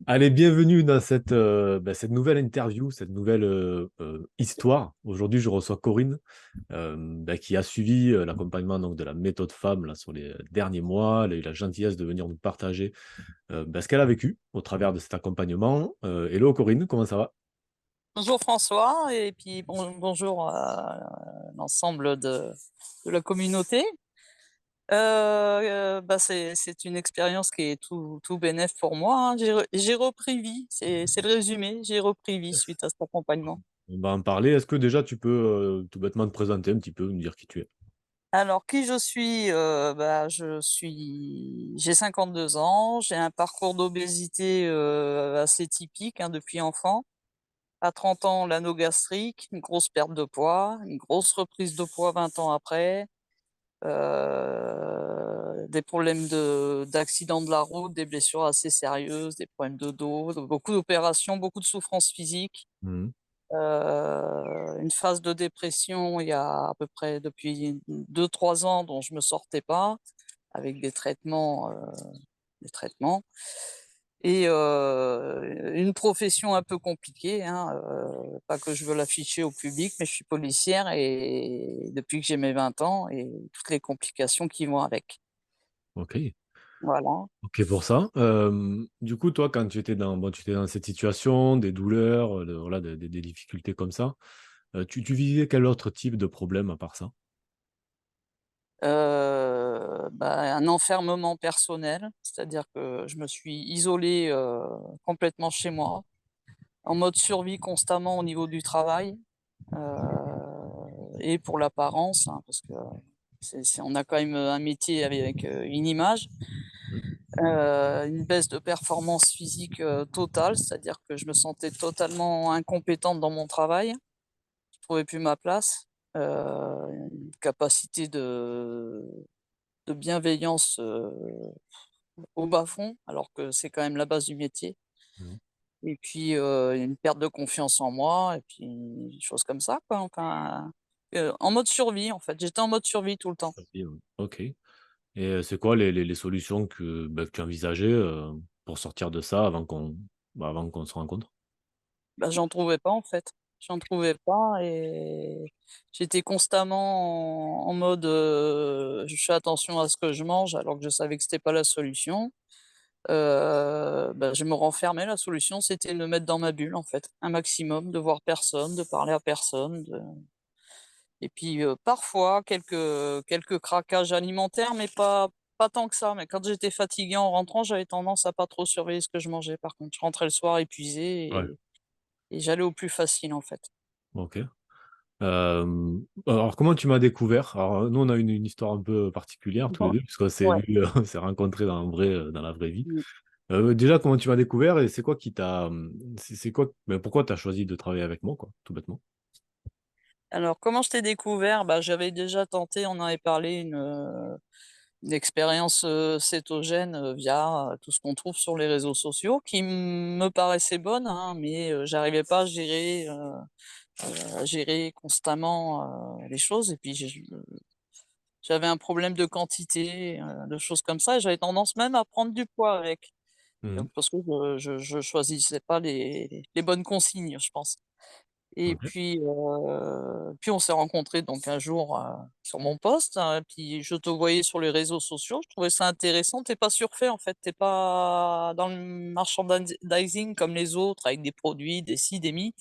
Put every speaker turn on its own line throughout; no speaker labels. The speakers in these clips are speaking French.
Allez, bienvenue dans cette nouvelle interview, cette nouvelle histoire. Aujourd'hui, je reçois Corinne, qui a suivi l'accompagnement donc, de la méthode femme là, sur les derniers mois. Elle a eu la gentillesse de venir nous partager ce qu'elle a vécu au travers de cet accompagnement. Hello Corinne, comment ça va?
Bonjour François, et puis bonjour à l'ensemble de la communauté. C'est une expérience qui est tout bénef pour moi, hein. J'ai repris vie, c'est le résumé, j'ai repris vie suite à cet accompagnement.
On va en parler. Est-ce que déjà tu peux tout bêtement te présenter un petit peu, nous dire qui tu es?
Alors qui je suis? J'ai 52 ans, j'ai un parcours d'obésité assez typique, hein, depuis enfant. À 30 ans, l'anneau gastrique, une grosse perte de poids, une grosse reprise de poids 20 ans après. Des problèmes d'accidents de la route, des blessures assez sérieuses, des problèmes de dos, beaucoup d'opérations, beaucoup de souffrances physiques.
Mhm.
Une phase de dépression il y a à peu près depuis 2 3 ans dont je me sortais pas, avec des traitements et une profession un peu compliquée, hein, pas que je veux l'afficher au public, mais je suis policière et depuis que j'ai mes 20 ans et toutes les complications qui vont avec.
Ok,
Voilà.
ok pour ça. Du coup, toi, quand tu étais tu étais dans cette situation, des douleurs, voilà, des difficultés comme ça, tu vivais quel autre type de problème à part ça?
Un enfermement personnel, c'est-à-dire que je me suis isolée, complètement chez moi, en mode survie constamment au niveau du travail, heu et pour l'apparence, hein, parce que on a quand même, un métier avec, une image.
Mmh.
Une baisse de performance physique, totale, c'est-à-dire que je me sentais totalement incompétente dans mon travail. Je trouvais plus ma place. Une capacité de bienveillance, au bas-fond, alors que c'est quand même la base du métier.
Mmh.
Et puis, une perte de confiance en moi et puis des choses comme ça, quoi, enfin, en mode survie, en fait. J'étais en mode survie tout le temps.
OK, ouais. OK. Et c'est quoi les solutions que tu envisageais, pour sortir de ça avant qu'on se rencontre?
Bah, j'en trouvais pas, en fait. J'en trouvais pas et j'étais constamment en mode, je fais attention à ce que je mange alors que je savais que c'était pas la solution. Je me renfermais, la solution, c'était de me mettre dans ma bulle, en fait, un maximum, de voir personne, de parler à personne, et puis, parfois quelques craquages alimentaires, mais pas tant que ça. Mais quand j'étais fatiguée en rentrant, j'avais tendance à pas trop surveiller ce que je mangeais, par contre. Je rentrais le soir épuisée
Ouais,
et j'allais au plus facile, en fait.
OK. Alors comment tu m'as découvert? Alors, nous, on a une histoire un peu particulière tous les
Bon,
2 puisqu'on s'est
ouais.
vus, on s'est rencontrés dans la vraie vie.
Mmh.
Déjà, comment tu m'as découvert et c'est quoi qui t'a, c'est quoi pourquoi tu as choisi de travailler avec moi, quoi, tout bêtement?
Alors comment je t'ai découvert? Bah, j'avais déjà tenté, on en avait parlé, une expérience, cétogène, via, tout ce qu'on trouve sur les réseaux sociaux qui me paraissait bonne, hein, mais j'arrivais pas à gérer constamment, les choses et puis j'avais un problème de quantité, de choses comme ça et j'avais tendance même à prendre du poids avec.
Mmh.
Donc parce que je choisissais pas les bonnes consignes, je pense. Et
OK.
puis on s'est rencontrés donc un jour, sur mon poste, puis je te voyais sur les réseaux sociaux, je trouvais ça intéressant. Tu es pas surfait en fait, tu es pas dans le merchandising comme les autres avec des produits, des ci, des mi.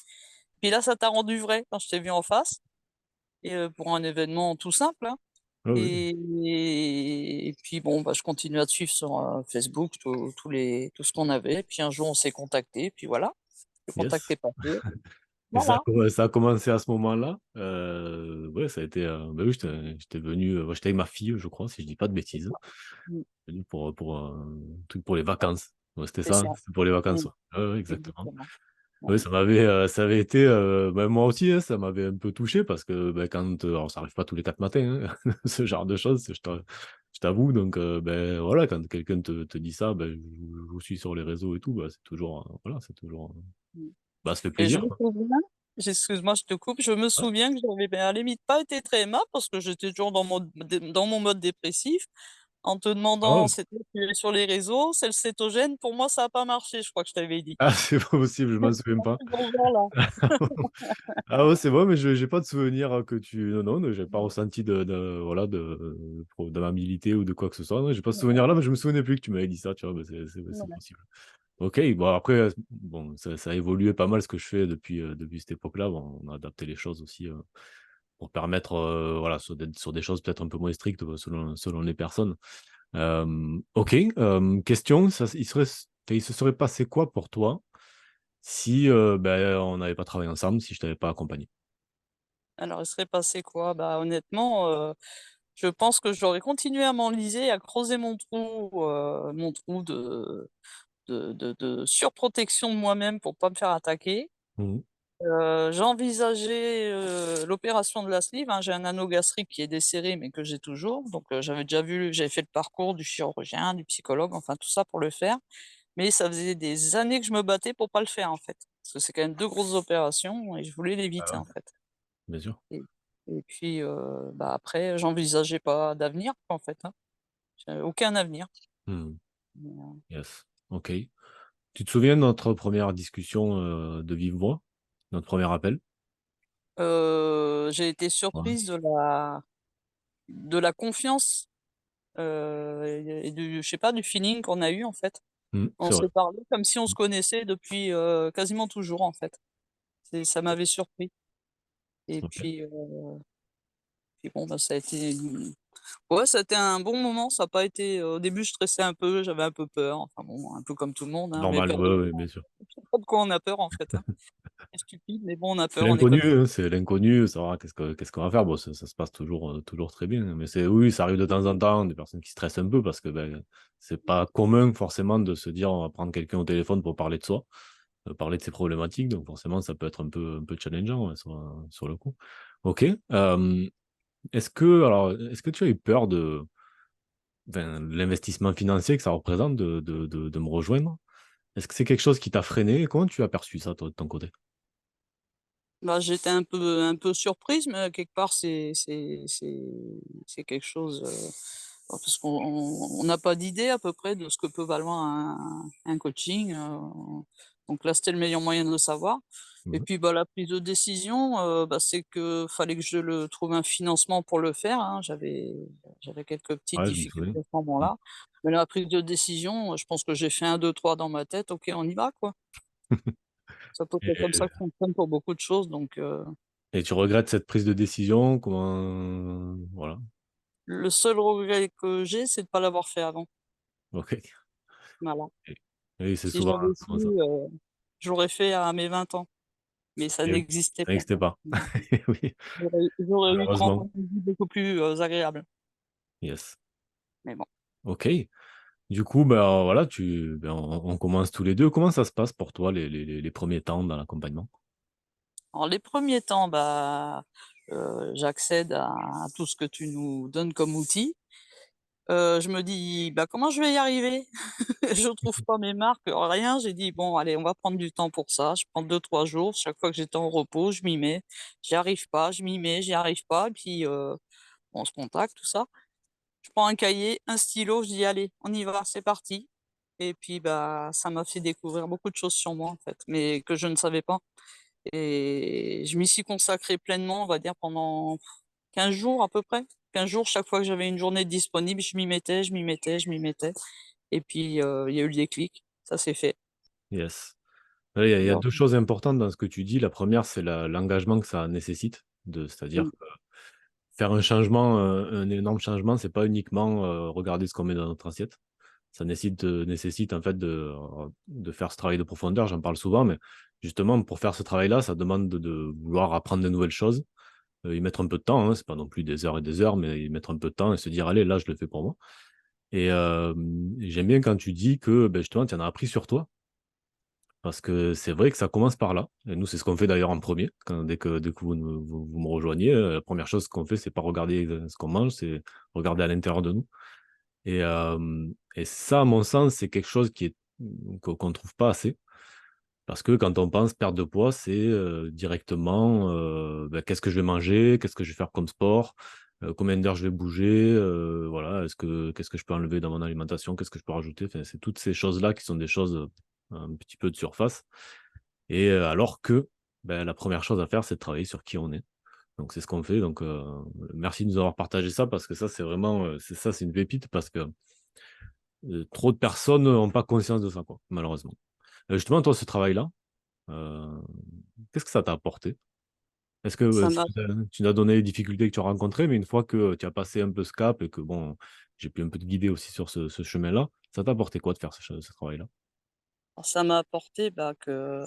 Puis là, ça t'a rendu vrai quand je t'ai vu en face et pour un événement tout simple, hein.
Ah oui.
Et puis bon, bah, je continue à te suivre sur, Facebook, tout ce qu'on avait. Puis un jour, on s'est contacté puis voilà, le contact
Yes.
est passé.
Et
Voilà.
ça a commencé à ce moment-là. Ouais, ça a été, bah, oui, j'étais venu, j'étais avec ma fille, je crois, si je dis pas de
C'est
bêtises.
ça. Mmh.
Venu pour un truc pour les vacances. Ouais, c'était
C'est
ça,
ça.
hein? C'était pour les vacances,
Mmh.
ouais. Ouais, ouais, exactement.
Exactement.
Oui,
Voilà.
ça avait été, bah, moi aussi, hein, ça m'avait un peu touché parce que, bah, quand, alors ça arrive pas tous les 4 matins, hein, ce genre de choses, je t'avoue, donc voilà, quand quelqu'un te dit ça, je vous suis sur les réseaux et tout, bah, c'est toujours, voilà, c'est toujours,
Mmh.
bah, ça fait
Et je
plaisir,
me
quoi.
souviens excuse-moi, je te coupe, je me
Ouais.
souviens que j'avais, à la limite, pas été très aimable parce que j'étais toujours dans mon mode dépressif. en te
Ah
demandant
ouais.
c'était tu es sur les réseaux, c'est le cétogène. Pour moi, ça a pas marché, je crois que je t'avais dit.
Ah, c'est pas possible, je m'en souviens pas.
Dans ce genre-là.
Ah ouais, c'est vrai, mais je j'ai pas de souvenir que tu. Non, non, j'ai pas ressenti voilà, d'amabilité ou de quoi que ce soit. Non, j'ai pas ce souvenir-là, mais je me souvenais plus que tu m'avais dit ça, tu vois, mais c'est
Ouais.
possible. Ok, bon, après, bon, ça a évolué pas mal ce que je fais depuis cette époque-là. Bon, on a adapté les choses aussi pour permettre, voilà, d'être sur des choses peut-être un peu moins strictes selon les personnes. Ok, question, il se serait passé quoi pour toi si ben, on n'avait pas travaillé ensemble, si je t'avais pas accompagné?
Alors, il serait passé quoi? Bah, honnêtement, je pense que j'aurais continué à m'enliser, à creuser mon trou de surprotection de moi-même pour pas me faire attaquer.
Mhm.
J'envisageais, l'opération de la sleeve, hein. J'ai un anneau gastrique qui est desserré, mais que j'ai toujours, donc j'avais fait le parcours du chirurgien, du psychologue, enfin tout ça pour le faire, mais ça faisait des années que je me battais pour pas le faire, en fait. Parce que c'est quand même 2 grosses opérations et je voulais
Ah
l'éviter,
ouais,
en fait.
bien sûr.
Et puis, bah, après j'envisageais pas d'avenir, quoi, en fait, hein. J'avais aucun avenir.
Mhm.
Mais,
Yes. Ok. Tu te souviens de notre première discussion de vive voix? Notre premier appel?
j'ai été
Ouais.
surprise de la confiance, et du je sais pas, du feeling qu'on a eu, en fait.
Mhm,
On
c'est vrai.
s'est parlé comme si on se connaissait depuis, quasiment toujours, en fait. Ça m'avait surpris et
Ok.
puis bon, bah, ça a été ouais, ça a été un bon moment. Ça a pas été, au début, je stressais un peu, j'avais un peu peur, enfin bon, un peu comme tout le monde, hein, mais
Normal,
peur
ouais,
de
ouais,
quoi?
bien sûr.
Je sais pas de quoi on a peur, en fait, hein. C'est stupide, mais bon, on a
C'est
peur, on est
l'inconnu,
comme ça.
hein, c'est l'inconnu, savoir qu'est-ce qu'on va faire. Bon, ça se passe toujours très bien, hein. Mais oui, ça arrive de temps en temps, des personnes qui stressent un peu parce que ben, c'est pas commun forcément de se dire on va prendre quelqu'un au téléphone pour parler de soi, parler de ses problématiques. Donc forcément, ça peut être un peu challengeant, ouais, sur le coup. Ok. Est-ce que tu as eu peur l'investissement financier que ça représente de me rejoindre? Est-ce que c'est quelque chose qui t'a freiné? Comment tu as perçu ça, toi, de ton côté?
Bah, j'étais un peu surprise, mais quelque part, c'est quelque chose, parce qu'on n'a pas d'idée à peu près de ce que peut valoir un coaching, donc là, c'était le meilleur moyen de le savoir et
Mhm.
puis, bah, la prise de décision, bah, c'est que fallait que je le trouve un financement pour le faire, hein. J'avais quelques petites
Ouais, je me souviens.
difficultés à ce
Mm.
moment-là, mais la prise de décision, je pense que j'ai fait un, deux, trois dans ma tête: «OK, on y va, quoi». Ça peut être comme
Et,
ça que ça fonctionne pour beaucoup de choses, donc
et tu regrettes cette prise de décision? Comment. Voilà.
le seul regret que j'ai, c'est de pas l'avoir fait avant.
Ok.
Voilà.
Et- Oui, c'est
Si
souvent,
j'avais su,
souvent ça.
je l'aurais fait à mes 20 ans, mais ça
Et oui,
n'existait
ça
pas.
n'existait pas.
Mmh.
Oui,
J'aurais eu 30
malheureusement.
ans de vie beaucoup plus, agréable,
Yes.
mais bon.
Ok. Du coup, ben, voilà, on commence tous les deux. Comment ça se passe pour toi, les premiers temps dans l'accompagnement?
Alors les premiers temps, bah, j'accède à tout ce que tu nous donnes comme outil. Je me dis: «Bah, comment je vais y arriver?» Je trouve pas mes marques, rien. J'ai dit: «Bon allez, on va prendre du temps pour ça». Je prends 2, 3 jours, chaque fois que j'étais en repos, je m'y mets. J'y arrive pas, je m'y mets, j'y arrive pas et puis, on se contacte, tout ça. Je prends un cahier, un stylo, je dis: «Allez, on y va, c'est parti» et puis, bah, ça m'a fait découvrir beaucoup de choses sur moi, en fait, mais que je ne savais pas et je m'y suis consacrée pleinement, on va dire pendant 15 jours à peu près. 15 jours, chaque fois que j'avais une journée disponible, je m'y mettais, je m'y mettais, je m'y mettais et puis, il y a eu le déclic, ça s'est fait.
Yes. Ouais, il y a
Alors
deux choses importantes dans ce que tu dis. La première, c'est l'engagement que ça nécessite, c'est-à-dire
mmh,
que faire un changement, un énorme changement, c'est pas uniquement regarder ce qu'on met dans notre assiette. Ça nécessite en fait de faire ce travail de profondeur, j'en parle souvent, mais justement, pour faire ce travail-là, ça demande de vouloir apprendre de nouvelles choses, y mettre un peu de temps, hein, c'est pas non plus des heures et des heures, mais y mettre un peu de temps et se dire, allez, là, je le fais pour moi. Et j'aime bien quand tu dis que ben, justement, tu en as appris sur toi, parce que c'est vrai que ça commence par là. Et nous, c'est ce qu'on fait d'ailleurs en premier. Dès que vous me rejoignez, la première chose qu'on fait, c'est pas regarder ce qu'on mange, c'est regarder à l'intérieur de nous. Et ça, à mon sens, c'est quelque chose qu'on ne trouve pas assez. Parce que quand on pense perte de poids, c'est directement ben, qu'est-ce que je vais manger, qu'est-ce que je vais faire comme sport. combien d'heures je vais bouger, voilà, qu'est-ce que je peux enlever dans mon alimentation, qu'est-ce que je peux rajouter? Enfin, c'est toutes ces choses-là qui sont des choses, un petit peu de surface et alors que, la première chose à faire, c'est de travailler sur qui on est. Donc c'est ce qu'on fait, donc merci de nous avoir partagé ça parce que ça, c'est vraiment, c'est une pépite parce que, trop de personnes n'ont pas conscience de ça, quoi, malheureusement. Justement, toi, ce travail-là, heu, qu'est-ce que ça t'a apporté? Est-ce que,
Ça m'a
tu n'as donné les difficultés que tu as rencontrées, mais une fois que tu as passé un peu ce cap et que bon, j'ai pu un peu te guider aussi sur ce chemin-là, ça t'a apporté quoi de faire ce travail-là?
ça m'a apporté, que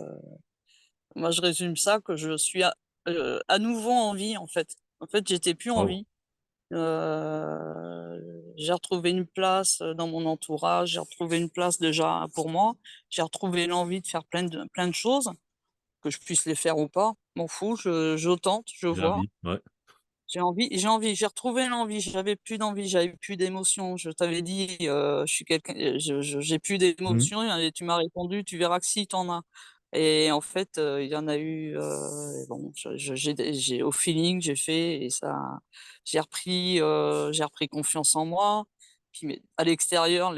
moi je résume ça, que je suis à nouveau en vie, en fait. En fait, j'étais plus en
Waouh!
vie. J'ai retrouvé une place, dans mon entourage, j'ai retrouvé une place déjà pour moi. J'ai retrouvé l'envie de faire plein de choses, que je puisse les faire ou pas, m'en fous, je tente, je
C'est la
vois.
vie, ouais,
J'ai retrouvé l'envie, j'avais plus d'envie, j'avais plus d'émotion. Je t'avais dit, je suis quelqu'un, j'ai plus
mmh,
d'émotion et tu m'as répondu: «Tu verras que si, tu en as» et en fait, il y en a eu, bon, j'ai au feeling, j'ai fait et ça j'ai repris confiance en moi. Puis mais à l'extérieur,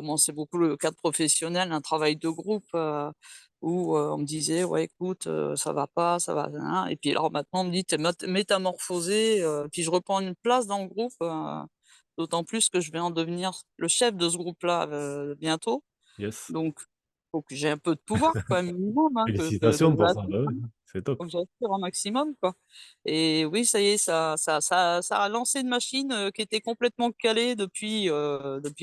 moi, c'est beaucoup le cadre professionnel, un travail de groupe, où, on me disait: «Ouais, écoute, ça va pas, ça va nin et puis alors maintenant on me dit: «Tu es métamorphosé», puis je reprends une place dans le groupe, d'autant plus que je vais en devenir le chef de ce groupe-là, bientôt.
yes.
Donc faut que j'ai un peu de pouvoir quoi, un minimum, hein, que
Félicitations pour ça, bah,
j'assure,
ouais,
hein,
c'est top.
faut que j'assure un maximum, quoi et oui, ça y est, ça a lancé une machine, qui était complètement calée depuis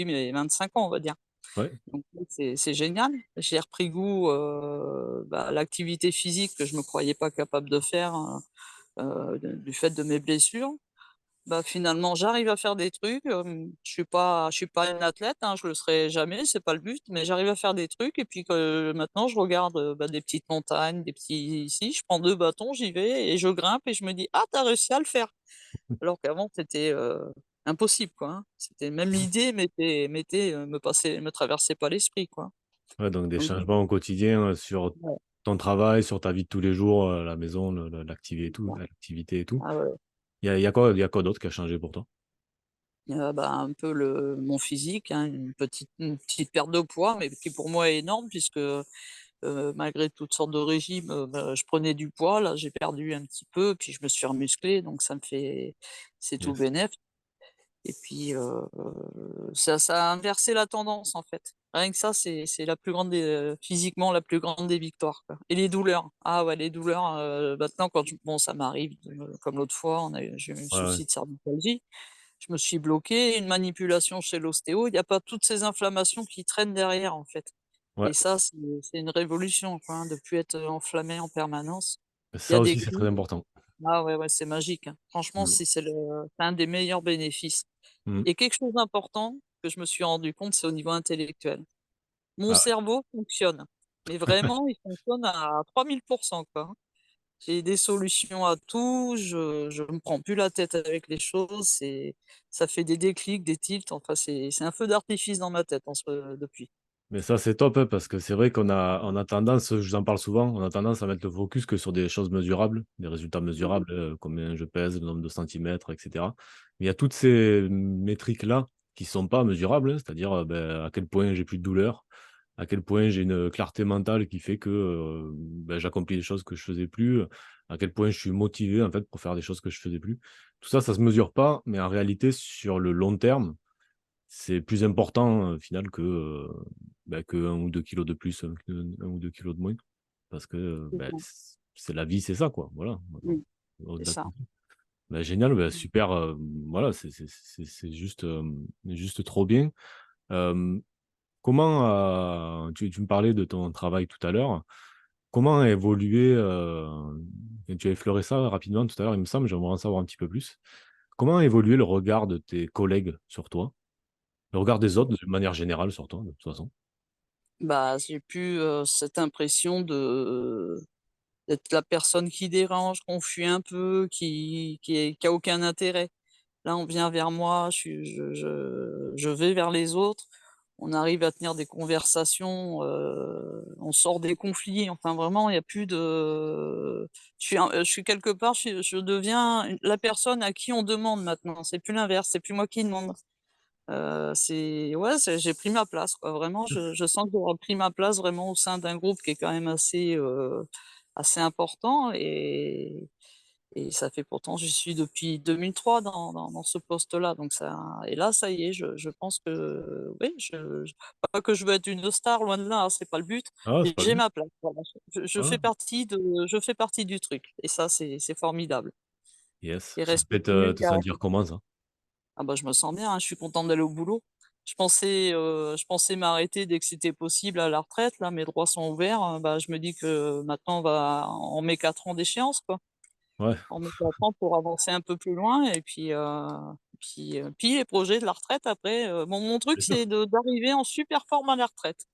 mes 25 ans, on va dire.
Ouais,
Donc oui, c'est génial. J'ai repris goût, à l'activité physique que je me croyais pas capable de faire, du fait de mes blessures. Finalement, j'arrive à faire des trucs, je suis pas une athlète, hein, je le serai jamais, c'est pas le but, mais j'arrive à faire des trucs et puis que maintenant je regarde, des petites montagnes, des petits ici, je prends 2 bâtons, j'y vais et je grimpe et je me dis: «Ah, tu as réussi à le faire!» alors qu'avant c'était, impossible quoi, hein. C'était même l'idée me traversait pas l'esprit quoi.
ouais, donc des
Donc
changements au quotidien, sur
ouais,
ton travail, sur ta vie de tous les jours, la maison, le l'activi et
c'est
tout
ça.
l'activité et tout.
Ah ouais,
Il y a quoi d'autre qui a changé pour toi?
un peu mon physique, hein, une petite perte de poids, mais qui pour moi est énorme puisque, malgré toutes sortes de régimes, je prenais du poids. Là, j'ai perdu un petit peu, puis je me suis remusclé, donc c'est tout
Yes.
bénef et puis, ça a inversé la tendance, en fait. Rien que ça, c'est la plus grande physiquement, la plus grande des victoires, quoi et les douleurs. Ah ouais, les douleurs, maintenant quand ça m'arrive comme l'autre fois, j'ai eu un
Ouais, ouais.
souci de cervicalgie. Je me suis bloqué, une manipulation chez l'ostéo, il y a pas toutes ces inflammations qui traînent derrière, en fait
Ouais,
et ça, c'est une révolution, quoi, hein, de plus être, enflammé en permanence. Il y
ça
a des
aussi, c'est très
grilles.
important.
Ah ouais, ouais, c'est magique, hein. Franchement,
Mmh.
c'est un des meilleurs bénéfices
Mmh.
et quelque chose d'important que je me suis rendu compte, c'est au niveau intellectuel. Mon
Ah ouais.
cerveau fonctionne, mais vraiment, il fonctionne à 3000 quoi, hein. J'ai des solutions à tout, je me prends plus la tête avec les choses, ça fait des déclics, des tilts, enfin c'est un feu d'artifice dans ma tête depuis.
Mais ça, c'est top, hein, parce que c'est vrai qu'on a tendance, je vous en parle souvent, on a tendance à mettre le focus que sur des choses mesurables, des résultats
Mmh.
mesurables, combien je pèse, le nombre de centimètres et cetera. Mais il y a toutes ces métriques-là qui sont pas mesurables, hein, c'est-à-dire, à quel point j'ai plus de douleur, à quel point j'ai une clarté mentale qui fait que, j'accomplis des choses que je faisais plus, à quel point je suis motivé, en fait, pour faire des choses que je faisais plus. Tout ça, ça se mesure pas, mais en réalité, sur le long terme, c'est plus important, au final que 1 ou 2 kilos de plus, que 1 ou 2 kilos de moins. Parce que,
C'est ça.
c'est la vie, c'est ça, quoi, voilà.
Mmh, c'est
Au-delà de
ça.
tout ça. Génial,
Mmh.
super, voilà, c'est juste, juste trop bien. Hem, comment, tu me parlais de ton travail tout à l'heure. Comment a évolué, et tu as effleuré ça rapidement tout à l'heure, il me semble, j'aimerais en savoir un petit peu plus. Comment a évolué le regard de tes collègues sur toi? Le regard des autres, de manière générale, sur toi, de toute façon.
J'ai plus, cette impression d'être la personne qui dérange, qu'on fuit un peu, qui a aucun intérêt. Là, on vient vers moi, je vais vers les autres. on arrive à tenir des conversations, on sort des conflits, enfin vraiment il y a plus de je suis quelque part, je deviens la personne à qui on demande maintenant, c'est plus l'inverse, c'est plus moi qui demande. C'est ouais, j'ai pris ma place quoi, vraiment je sens que j'ai pris ma place vraiment au sein d'un groupe qui est quand même assez important et ça fait pourtant j'y suis depuis 2003 dans ce poste-là, donc ça et là, ça y est, je pense que oui, pas que je veux être une star, loin de là, hein, c'est pas le but,
Ah, c'est
mais
pas le
j'ai
but.
ma place, voilà.
Ah,
Je fais partie du truc et ça, c'est formidable.
yes.
Il
Ça te
reste
fait
plus
te
qu'à
sentir comment ça?
ah bah, je me sens bien, hein, je suis contente d'aller au boulot. Je pensais m'arrêter dès que c'était possible à la retraite, là, mes droits sont ouverts, bah, je me dis que maintenant on met 4 ans d'échéance, quoi.
Ouais,
On met 4 ans pour avancer un peu plus loin et puis les projets de la retraite après, mon truc
bien sûr.
c'est de d'arriver en super forme à la retraite.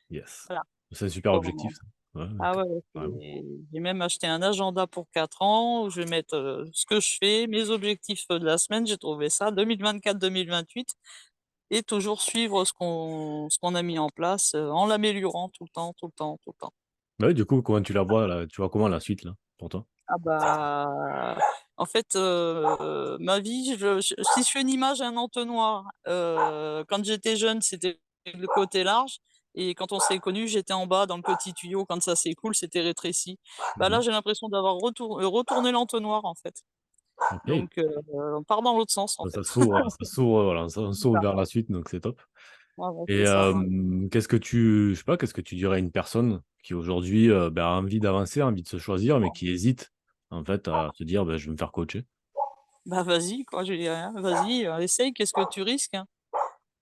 Yes.
Voilà.
C'est un super objectif ça. Ouais, ouais,
Ah ouais, ouais,
carrément.
j'ai même acheté un agenda pour 4 ans où je vais mettre, ce que je fais, mes objectifs, de la semaine, j'ai trouvé ça 2024-2028 et toujours suivre ce qu'on a mis en place, en l'améliorant tout le temps, tout le temps, tout le temps.
Bah oui, du coup, comment tu la vois là? Tu vois comment la suite là, pour toi?
Ah bah, en fait, ma vie, si je fais une image, un entonnoir, quand j'étais jeune, c'était le côté large et quand on s'est connus, j'étais en bas dans le petit tuyau. Quand ça s'écoule, c'était rétréci. Bah, là,
Mmh.
j'ai l'impression d'avoir retourné l'entonnoir, en fait.
OK.
Donc on part dans l'autre sens, en
Bah,
fait.
ça s'ouvre, voilà, on
C'est
s'ouvre
ça.
vers la suite, donc c'est top.
Ouais, ouais,
Et
c'est ça.
qu'est-ce que tu je sais pas, qu'est-ce que tu dirais à une personne qui aujourd'hui, bah, a envie d'avancer, a envie de se choisir, mais qui hésite, en fait, à se dire: «Bah, je vais me faire coacher».
Bah, vas-y, quoi, je lui dis rien. Vas-y, essaye, qu'est-ce que tu risques, hein?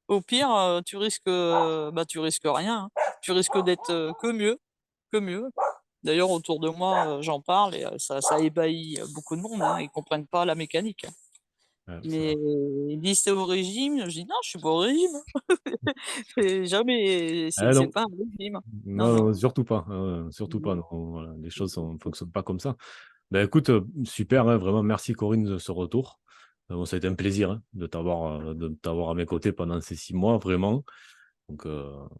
Au pire, tu risques rien, hein. Tu risques d'être, que mieux, que mieux. D'ailleurs, autour de moi, j'en parle et ça ébahit, beaucoup de monde, hein. Ils comprennent pas la mécanique, hein.
Ouais, c'est
Mais
vrai.
ils disent: «Tu es au régime?» Je dis: «Non, je suis pas au régime, hein». C'est jamais
Eh
c'est
non,
pas un régime. Non,
non,
non.
non, surtout pas, surtout pas, non, voilà, les choses fonctionnent pas comme ça. Bah, écoute, super, hein, vraiment merci Corinne de ce retour. Bon, ça a été un plaisir, hein, de t'avoir à mes côtés pendant ces 6 mois, vraiment. Donc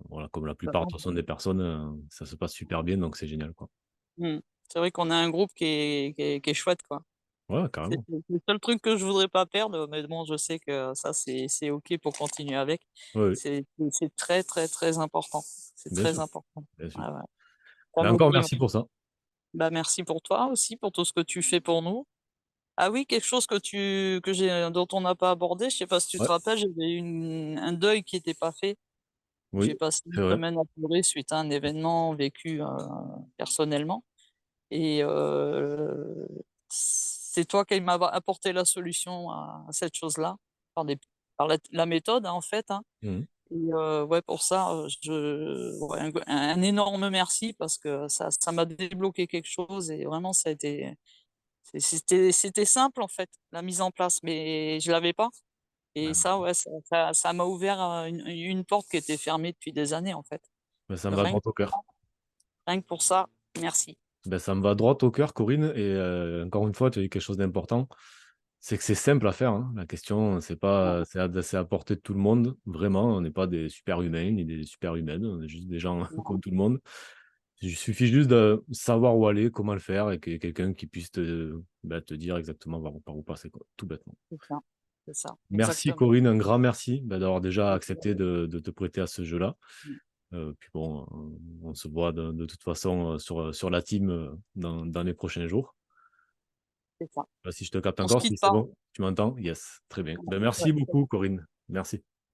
voilà, comme la plupart de toute façon des personnes, ça se passe super bien, donc c'est génial, quoi.
Mmh. C'est vrai qu'on a un groupe qui est chouette, quoi.
Ouais,
C'est
carrément.
c'est le seul truc que je voudrais pas perdre, mais bon, je sais que ça, c'est OK pour continuer avec.
Oui, oui,
C'est très, très, très important. C'est
bien
très
sûr,
important.
bien sûr.
Ouais, ouais. Ça
Bah, encore
motive.
merci pour ça.
Bah, merci pour toi aussi, pour tout ce que tu fais pour nous. Ah oui, quelque chose dont on n'a pas abordé, je sais pas si tu te
Ouais,
rappelles, j'avais eu un deuil qui était pas fait. J'ai
oui,
passé une
c'est vrai.
semaine à pleurer suite à un événement vécu, personnellement et c'est toi qui m'as apporté la solution à cette chose-là, par la méthode, hein, en fait, hein
Mmh.
et ouais, pour ça, ouais, un énorme merci parce que ça m'a débloqué quelque chose et vraiment ça a été c'était simple, en fait, la mise en place, mais je l'avais pas et
Ah
ça,
bah,
ouais, ça m'a ouvert, une porte qui était fermée depuis des années, en fait.
bah, ça me va
Rien
droit
que
au cœur.
rien que pour ça, merci.
Bah, ça me va droit au cœur Corinne et encore une fois, tu as dit quelque chose d'important, c'est que c'est simple à faire, hein. La question, c'est pas c'est à portée de tout le monde, vraiment, on n'est pas des super humains ni des super humaines, on est juste des gens comme tout le monde. Il suffit juste de savoir où aller, comment le faire et qu'il y ait quelqu'un qui puisse te dire exactement par où passer, quoi, tout bêtement.
C'est ça,
Merci
exactement.
Corinne, un grand merci, bah, d'avoir déjà accepté de te prêter à ce jeu-là.
Mmh,
Puis bon, on se voit de toute façon, sur la team, dans les prochains jours.
c'est ça.
Bah, si je te capte
On se
encore, si
quitte
c'est
pas.
bon? Tu m'entends? Yes, très bien. Ben merci beaucoup Corinne. Merci.